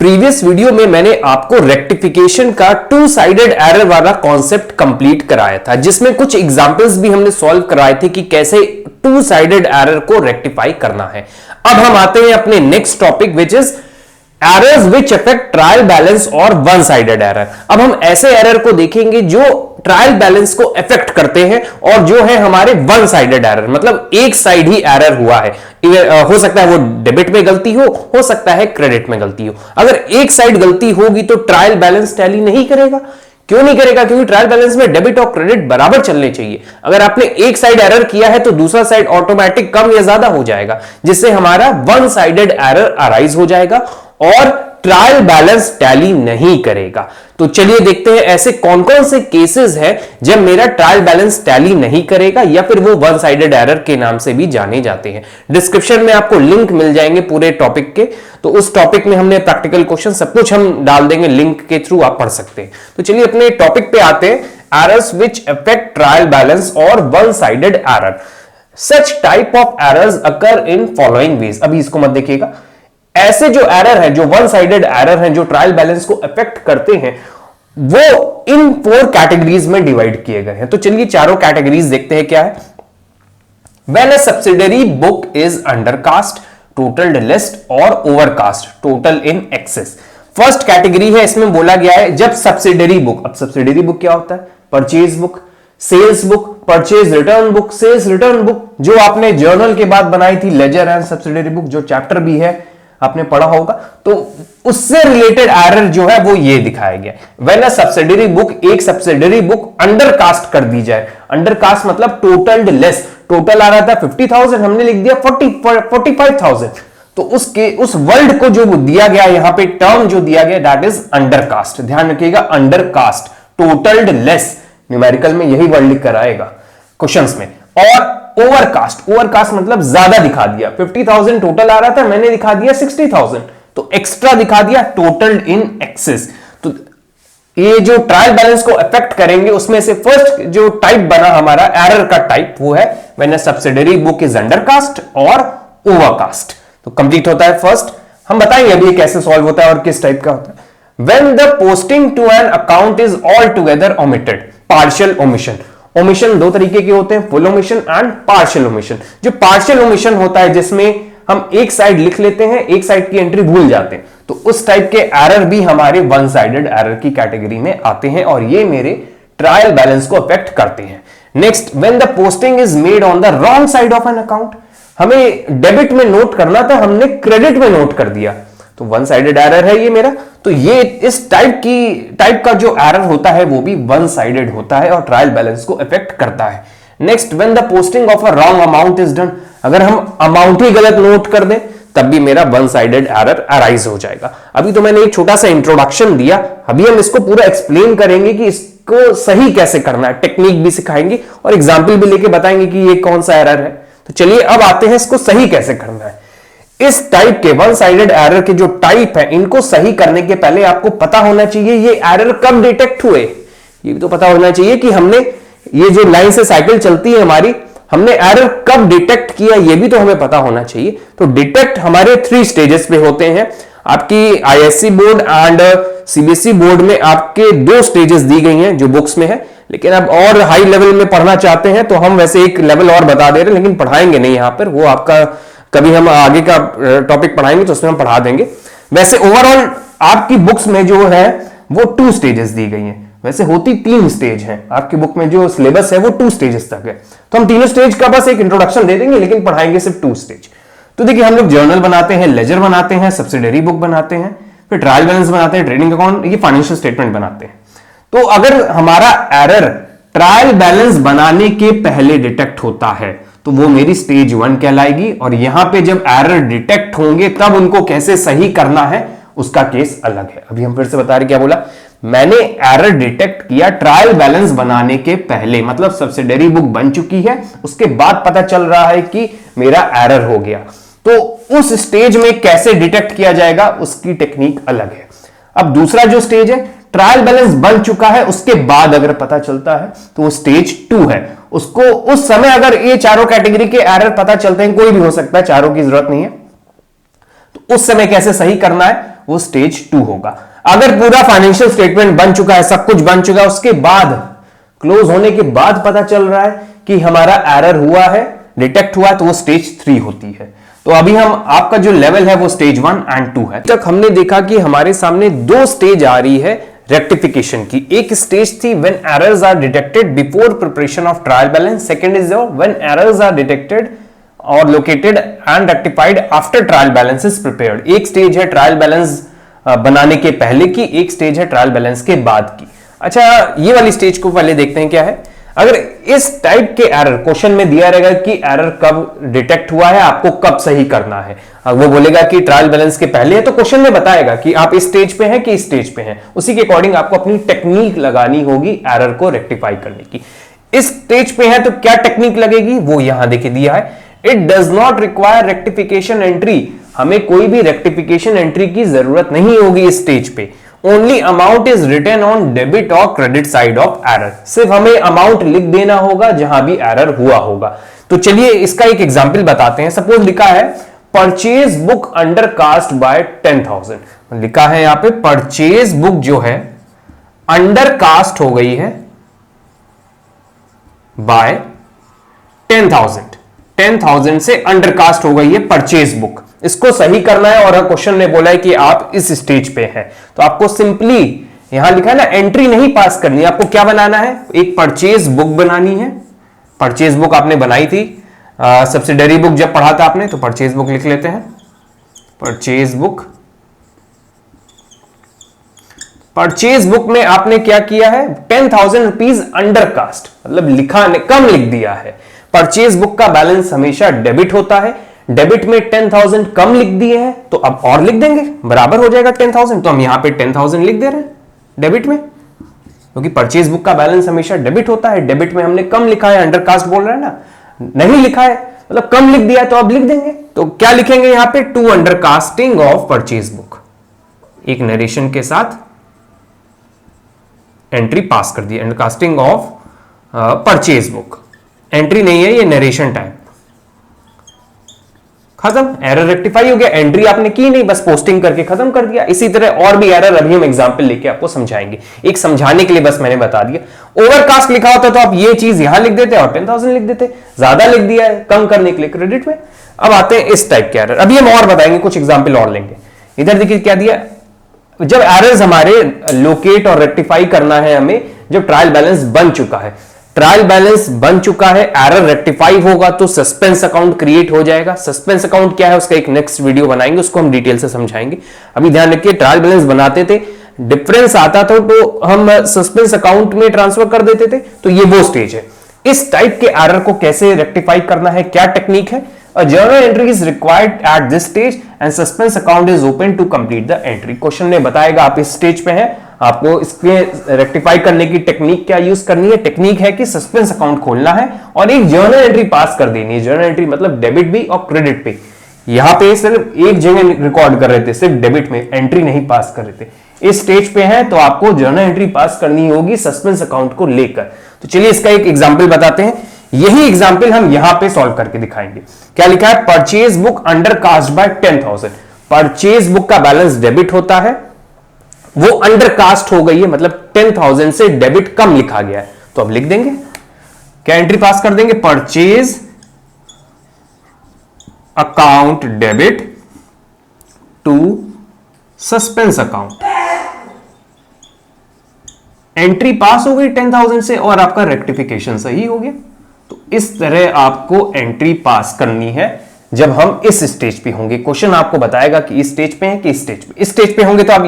Previous video में मैंने आपको रेक्टिफिकेशन का टू साइडेड एरर वाला कॉन्सेप्ट कंप्लीट कराया था, जिसमें कुछ एग्जांपल्स भी हमने सॉल्व कराए थे कि कैसे टू साइडेड एरर को रेक्टिफाई करना है। अब हम आते हैं अपने next topic which is errors which affect trial balance और वन साइडेड एरर। अब हम ऐसे एरर को देखेंगे जो ट्रायल बैलेंस को अफेक्ट करते हैं और जो है हमारे वन साइडेड एरर, मतलब एक साइड ही एरर हुआ है। हो सकता है वो डेबिट में गलती हो सकता है क्रेडिट में गलती हो। अगर एक साइड गलती होगी तो ट्रायल बैलेंस टैली नहीं करेगा। क्यों नहीं करेगा? क्योंकि ट्रायल बैलेंस में डेबिट और क्रेडिट बराबर चलने चाहिए। अगर आपने एक साइड एरर किया है तो दूसरा साइड ऑटोमेटिक कम या ज्यादा हो जाएगा, जिससे हमारा वन साइडेड एरर अराइज हो जाएगा और ट्रायल बैलेंस टैली नहीं करेगा। तो चलिए देखते हैं ऐसे कौन कौन से केसेस हैं जब मेरा ट्रायल बैलेंस टैली नहीं करेगा या फिर वो वन साइडेड एरर के नाम से भी जाने जाते हैं। डिस्क्रिप्शन में आपको लिंक मिल जाएंगे पूरे टॉपिक के, तो उस टॉपिक में हमने प्रैक्टिकल क्वेश्चन सब कुछ हम डाल देंगे, लिंक के थ्रू आप पढ़ सकते हैं। तो चलिए अपने टॉपिक पे आते हैं, errors which affect trial balance और one sided error. Such type of errors occur in following ways. अभी इसको मत देखिएगा। ऐसे जो एरर है, जो वन साइडेड एरर है, जो ट्रायल बैलेंस को अफेक्ट करते हैं, वो इन 4 कैटेगरीज में डिवाइड किए गए हैं। तो चलिए चारों कैटेगरीज देखते हैं क्या है। When a subsidiary book is undercast, totalled less और overcast, total in excess. First category है, इसमें बोला गया है जब सब्सिडरी बुक, अब सब्सिडरी बुक क्या होता है? Purchase book, sales book, purchase return book, sales return book, जो आपने जर्नल के बाद बनाई थी, लेजर एंड सब्सिडरी बुक, जो चैप्टर भी है आपने पढ़ा होगा, तो उससे रिलेटेड एरर जो है वो ये दिखाया गया। व्हेन अ सब्सिडरी बुक, एक सब्सिडरी बुक अंडरकास्ट कर दी जाए। अंडरकास्ट मतलब टोटल्ड लेस, टोटल आ रहा था 50,000, हमने लिख दिया 45,000। तो उस वर्ड को जो दिया गया यहां पे, टर्म जो दिया गया, दैट इज अंडरकास्ट। ध्यान रखिएगा, अंडरकास्ट, टोटल्ड लेस, न्यूमेरिकल में यही वर्ड लिख कर आएगा क्वेश्चंस में। और ओवरकास्ट, ओवरकास्ट मतलब ज्यादा दिखा दिया। 50,000 टोटल आ रहा था, मैंने दिखा दिया 60,000, तो एक्स्ट्रा दिखा दिया, टोटल्ड इन एक्सेस। तो ये जो ट्रायल बैलेंस को अफेक्ट करेंगे उसमें से फर्स्ट जो टाइप बना हमारा एरर का टाइप, वो है when a subsidiary book is undercast और ओवरकास्ट। तो कंप्लीट होता है फर्स्ट। हम बताएंगे अभी कैसे सॉल्व होता है और किस टाइप का होता है। When the posting to an account is all together omitted, partial omission. Omission दो तरीके के होते हैं, full omission and partial omission. जो पार्शियल ओमिशन होता है जिसमें हम एक साइड लिख लेते हैं, एक साइड की एंट्री भूल जाते हैं, तो उस टाइप के एरर भी हमारे वन साइडेड एरर की कैटेगरी में आते हैं और ये मेरे ट्रायल बैलेंस को अफेक्ट करते हैं। Next, when the posting is made on the wrong side of an account. हमें डेबिट में नोट करना था, हमने क्रेडिट में नोट कर दिया, तो वन साइडेड एरर है ये मेरा। तो ये इस टाइप का जो एरर होता है वो भी वन साइडेड होता है और ट्रायल बैलेंस को अफेक्ट करता है। Next, when the posting of a wrong amount is done. अगर हम अमाउंट ही गलत नोट कर दें तब भी मेरा वन साइडेड एरर अराइज हो जाएगा। अभी तो मैंने एक छोटा सा इंट्रोडक्शन दिया, अभी हम इसको पूरा एक्सप्लेन करेंगे कि इसको सही कैसे करना है, टेक्निक भी सिखाएंगे और एग्जाम्पल भी लेके बताएंगे कि ये कौन सा एरर है। तो चलिए अब आते हैं इसको सही कैसे करना है। इस टाइप के वन साइडेड एरर के जो टाइप है, इनको सही करने के पहले आपको पता होना चाहिए ये एरर कब डिटेक्ट हुए। ये भी तो पता होना चाहिए कि हमने ये जो लाइन से साइकिल चलती है हमारी, हमने एरर कब डिटेक्ट किया, ये भी तो हमें पता होना चाहिए। तो डिटेक्ट हमारे 3 स्टेजेस पे होते हैं। आपकी ISC board and CBSE board में आपके 2 स्टेजेस दी गई हैं जो बुक्स में है, लेकिन अब और हाई लेवल में पढ़ना चाहते हैं तो हम वैसे एक लेवल और बता दे रहे हैं, लेकिन पढ़ाएंगे नहीं यहां पर, वो आपका कभी हम आगे का टॉपिक पढ़ाएंगे तो उसमें हम पढ़ा देंगे। वैसे ओवरऑल आपकी बुक्स में जो है वो 2 स्टेजेस दी गई हैं, वैसे होती 3 स्टेज हैं। आपकी बुक में जो सिलेबस है वो 2 स्टेजेस तक है, तो हम तीनों स्टेज का बस एक इंट्रोडक्शन दे देंगे, लेकिन पढ़ाएंगे सिर्फ 2 स्टेज। तो देखिए, हम लोग जर्नल बनाते हैं, लेजर बनाते हैं, सब्सिडरी बुक बनाते हैं, फिर ट्रायल बैलेंस बनाते हैं, ट्रेडिंग अकाउंट, ये फाइनेंशियल स्टेटमेंट बनाते हैं। तो अगर हमारा एरर ट्रायल बैलेंस बनाने के पहले डिटेक्ट होता है तो वो मेरी स्टेज 1 कहलाएगी, और यहां पे जब एरर डिटेक्ट होंगे तब उनको कैसे सही करना है उसका केस अलग है। अभी हम फिर से बता रहे, क्या बोला मैंने, एरर डिटेक्ट किया ट्रायल बैलेंस बनाने के पहले, मतलब सब्सिडरी बुक बन चुकी है, उसके बाद पता चल रहा है कि मेरा एरर हो गया, तो उस स्टेज में कैसे डिटेक्ट किया जाएगा उसकी टेक्निक अलग है। अब दूसरा जो स्टेज है, ट्रायल बैलेंस बन चुका है उसके बाद अगर पता चलता है तो वो स्टेज 2 है। उसको उस समय अगर ये चारों कैटेगरी के एरर पता चलते हैं, कोई भी हो सकता है, चारों की जरूरत नहीं है, तो उस समय कैसे सही करना है वो स्टेज 2 होगा। अगर पूरा फाइनेंशियल स्टेटमेंट बन चुका है, सब कुछ बन चुका है, उसके बाद क्लोज होने के बाद पता चल रहा है कि हमारा एरर हुआ है, डिटेक्ट हुआ है, तो वो स्टेज 3 होती है। तो अभी हम आपका जो लेवल है वो स्टेज 1 एंड 2 है। तक हमने देखा कि हमारे सामने दो स्टेज आ रही है रेक्टिफिकेशन की। एक स्टेज थी when errors are detected before preparation of trial balance, second is when errors are detected और located and rectified after trial balance is prepared. एक स्टेज है ट्रायल बैलेंस बनाने के पहले की, एक स्टेज है ट्रायल बैलेंस के बाद की। अच्छा, ये वाली स्टेज को पहले देखते हैं क्या है। अगर इस टाइप के एरर क्वेश्चन में दिया रहेगा कि एरर कब डिटेक्ट हुआ है, आपको कब सही करना है, वो बोलेगा कि ट्रायल बैलेंस के पहले है, तो क्वेश्चन में बताएगा कि आप इस स्टेज पे हैं कि इस स्टेज पे हैं। उसी के अकॉर्डिंग आपको अपनी टेक्निक लगानी होगी एरर को रेक्टिफाई करने की। इस स्टेज पे है तो क्या टेक्निक लगेगी, वो यहां देखिए दिया है। It does not require rectification entry. हमें कोई भी रेक्टिफिकेशन एंट्री की जरूरत नहीं होगी इस स्टेज पे। Only amount is written on debit और क्रेडिट साइड ऑफ एरर। सिर्फ हमें अमाउंट लिख देना होगा जहां भी एरर हुआ होगा। तो चलिए इसका एक एग्जांपल बताते हैं। सपोज लिखा है purchase book under cast by 10,000। लिखा है यहां पे परचेज बुक जो है अंडर कास्ट हो गई है बाय 10,000। 10,000 से अंडर कास्ट हो गई है परचेज बुक। इसको सही करना है और क्वेश्चन ने बोला है कि आप इस स्टेज पे हैं, तो आपको सिंपली यहां लिखा है ना, एंट्री नहीं पास करनी है। आपको क्या बनाना है, एक परचेज बुक बनानी है। परचेज बुक आपने बनाई थी सब्सिडरी बुक जब पढ़ा था आपने, तो परचेज बुक लिख लेते हैं। परचेज बुक, परचेज बुक में आपने क्या किया है, 10,000 रुपीज अंडर कास्ट, मतलब लिखा ने कम लिख दिया है। परचेज बुक का बैलेंस हमेशा डेबिट होता है। डेबिट में 10,000 कम लिख दिए हैं, तो अब और लिख देंगे, बराबर हो जाएगा 10,000। तो हम यहां पे 10,000 लिख दे रहे हैं डेबिट में, क्योंकि परचेज बुक का बैलेंस हमेशा डेबिट होता है। डेबिट में हमने कम लिखा है, अंडर कास्ट बोल रहे हैं ना, नहीं लिखा है मतलब कम लिख दिया है, तो अब लिख देंगे। तो क्या लिखेंगे यहां पे, to undercasting of purchase book, एक नरेशन के साथ एंट्री पास कर दी, undercasting of purchase book. Entry नहीं है, ये नरेशन टाइप, खत्म, एरर रेक्टिफाई हो गया। एंट्री आपने की नहीं, बस पोस्टिंग करके खत्म कर दिया। इसी तरह और भी एरर अभी हम एग्जांपल लेके आपको समझाएंगे, एक समझाने के लिए बस मैंने बता दिया। ओवरकास्ट लिखा होता तो आप ये चीज यहां लिख देते और 10,000 लिख देते, ज्यादा लिख दिया है कम करने के लिए क्रेडिट में। अब आते हैं इस टाइप के एरर, अभी हम और बताएंगे, कुछ एग्जाम्पल और लेंगे। इधर देखिए क्या दिया, जब एरर्स हमारे लोकेट और रेक्टिफाई करना है हमें, जब ट्रायल बैलेंस बन चुका है, ट्रायल बैलेंस बन चुका है, एरर रेक्टिफाई होगा तो सस्पेंस अकाउंट क्रिएट हो जाएगा। सस्पेंस अकाउंट क्या है उसका एक नेक्स्ट वीडियो बनाएंगे, उसको हम डिटेल से समझाएंगे। अभी ध्यान रखिए, ट्रायल बैलेंस बनाते थे, डिफरेंस आता था तो हम सस्पेंस अकाउंट में ट्रांसफर कर देते थे, तो ये वो स्टेज है। इस टाइप के एरर को कैसे रेक्टिफाई करना है, क्या टेक्निक है। A journal entry is required at this stage and suspense account is open to complete the entry। Question ने बताएगा आप इस स्टेज पे हैं, आपको इसके रेक्टिफाई करने की टेक्निक क्या यूज करनी है। टेक्निक है कि सस्पेंस अकाउंट खोलना है और एक जर्नल एंट्री पास कर देनी है। जर्नल एंट्री मतलब डेबिट भी और क्रेडिट पे। यहां पे सिर्फ एक जगह रिकॉर्ड कर रहे थे, सिर्फ डेबिट में, एंट्री नहीं पास कर रहे थे। इस स्टेज पे है तो आपको जर्नल एंट्री पास करनी होगी सस्पेंस अकाउंट को लेकर। तो चलिए इसका एक एग्जाम्पल बताते हैं। यही एग्जाम्पल हम यहां पे सॉल्व करके दिखाएंगे। क्या लिखा है, purchase book under cast by 10,000। Purchase book का बैलेंस डेबिट होता है, वो अंडर कास्ट हो गई है, मतलब 10,000 से डेबिट कम लिखा गया है, तो अब लिख देंगे। क्या एंट्री पास कर देंगे, purchase account debit to suspense account. Entry pass हो गई 10,000 से और आपका रेक्टिफिकेशन सही हो गया। तो इस तरह आपको एंट्री पास करनी है जब हम इस स्टेज पे होंगे। क्वेश्चन आपको बताएगा कि इस स्टेज पे है कि इस स्टेज पे। इस स्टेज पे होंगे तो आप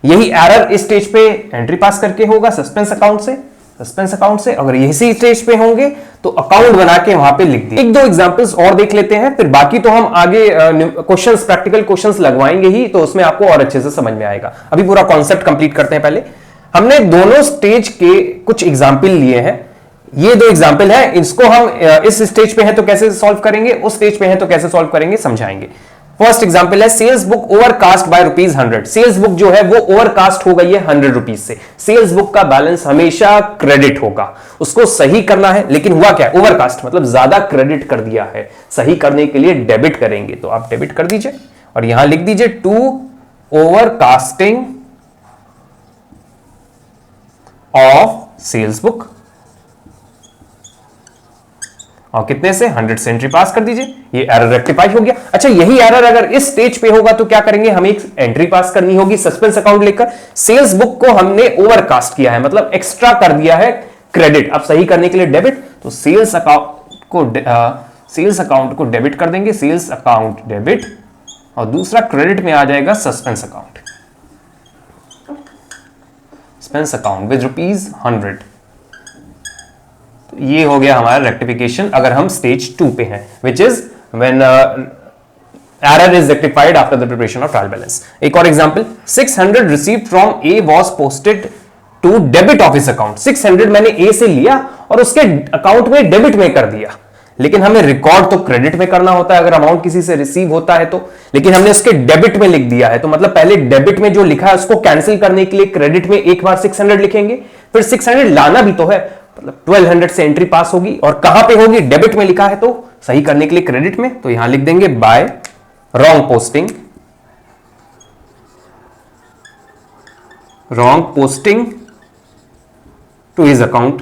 यही एरर इस स्टेज पे एंट्री पास करके होगा सस्पेंस अकाउंट से। सस्पेंस अकाउंट से अगर इसी स्टेज पे होंगे तो अकाउंट बना के वहां पे लिख दिए। एक दो एग्जांपल्स और देख लेते हैं, फिर बाकी तो हम आगे क्वेश्चंस, प्रैक्टिकल क्वेश्चंस लगवाएंगे ही, तो उसमें आपको और अच्छे से समझ में आएगा। अभी पूरा कॉन्सेप्ट कंप्लीट करते हैं। पहले हमने दोनों स्टेज के कुछ एग्जाम्पल लिए हैं। ये दो एग्जाम्पल है, इसको हम इस स्टेज पे है तो कैसे सॉल्व करेंगे, उस स्टेज पे है तो कैसे सॉल्व करेंगे, समझाएंगे। फर्स्ट एग्जाम्पल है, sales book overcast by ₹100। Sales book जो है वो ओवरकास्ट हो गई है 100 रुपीज से। सेल्स बुक का बैलेंस हमेशा क्रेडिट होगा, उसको सही करना है, लेकिन हुआ क्या, ओवरकास्ट मतलब ज्यादा क्रेडिट कर दिया है। सही करने के लिए डेबिट करेंगे, तो आप डेबिट कर दीजिए और यहां लिख दीजिए to overcasting of sales book, और कितने से 100 से एंट्री पास कर दीजिए, ये एरर रेक्टिफाई हो गया। अच्छा, यही एरर अगर इस स्टेज पे होगा तो क्या करेंगे, हमें एक एंट्री पास करनी होगी सस्पेंस अकाउंट लेकर। सेल्स बुक को हमने ओवरकास्ट किया है, मतलब एक्स्ट्रा कर दिया है क्रेडिट, अब सही करने के लिए डेबिट, तो सेल्स अकाउंट को डेबिट कर देंगे, सेल्स अकाउंट डेबिट, और दूसरा क्रेडिट में आ जाएगा suspense account, suspense account with ₹100। ये हो गया हमारा रेक्टिफिकेशन अगर हम स्टेज 2 पे हैं, which is when error is rectified after the preparation of trial balance. एक और example, 600 received from A was posted to debit of his account. 600 मैंने ए से लिया और उसके अकाउंट में डेबिट में कर दिया, लेकिन हमें रिकॉर्ड तो क्रेडिट में करना होता है अगर अमाउंट किसी से रिसीव होता है तो, लेकिन हमने उसके डेबिट में लिख दिया है, तो मतलब पहले डेबिट में जो लिखा है उसको कैंसिल करने के लिए क्रेडिट में एक बार 600 लिखेंगे, फिर 600 लाना भी तो है, मतलब 1200 से एंट्री पास होगी, और कहां पे होगी, डेबिट में लिखा है तो सही करने के लिए क्रेडिट में, तो यहां लिख देंगे by wrong posting to his account.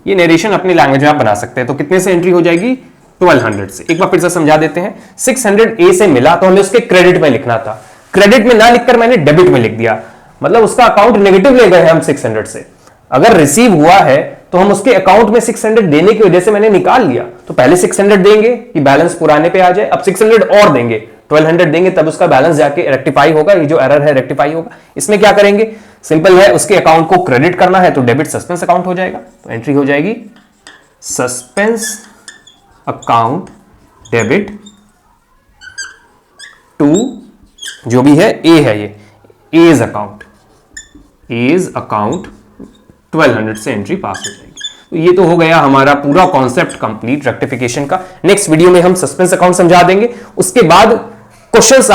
ये नरेशन अपनी लैंग्वेज में आप बना सकते हैं। तो कितने से एंट्री हो जाएगी, 1200 से। एक बार फिर से समझा देते हैं, 600 ए से मिला तो हमें उसके क्रेडिट में लिखना था, क्रेडिट में ना लिखकर मैंने डेबिट में लिख दिया, मतलब उसका अकाउंट नेगेटिव ले गए हम 600 से। अगर रिसीव हुआ है तो हम उसके अकाउंट में 600 देने की वजह से मैंने निकाल लिया, तो पहले 600 देंगे कि बैलेंस पुराने पे आ जाए, अब 600 और देंगे, 1200 देंगे, तब उसका बैलेंस जाके रेक्टिफाई होगा, ये जो एरर है रेक्टिफाई होगा। इसमें क्या करेंगे, सिंपल है, उसके अकाउंट को क्रेडिट करना है तो डेबिट सस्पेंस अकाउंट हो जाएगा, तो एंट्री हो जाएगी सस्पेंस अकाउंट डेबिट टू जो भी है ए है, ये एज अकाउंट 1200 से एंट्री पास हो जाएगी। तो ये तो हो गया हमारा पूरा कॉन्सेप्ट कंप्लीट रेक्टिफिकेशन का। नेक्स्ट वीडियो में हम सस्पेंस अकाउंट समझा देंगे, उसके बाद क्वेश्चंस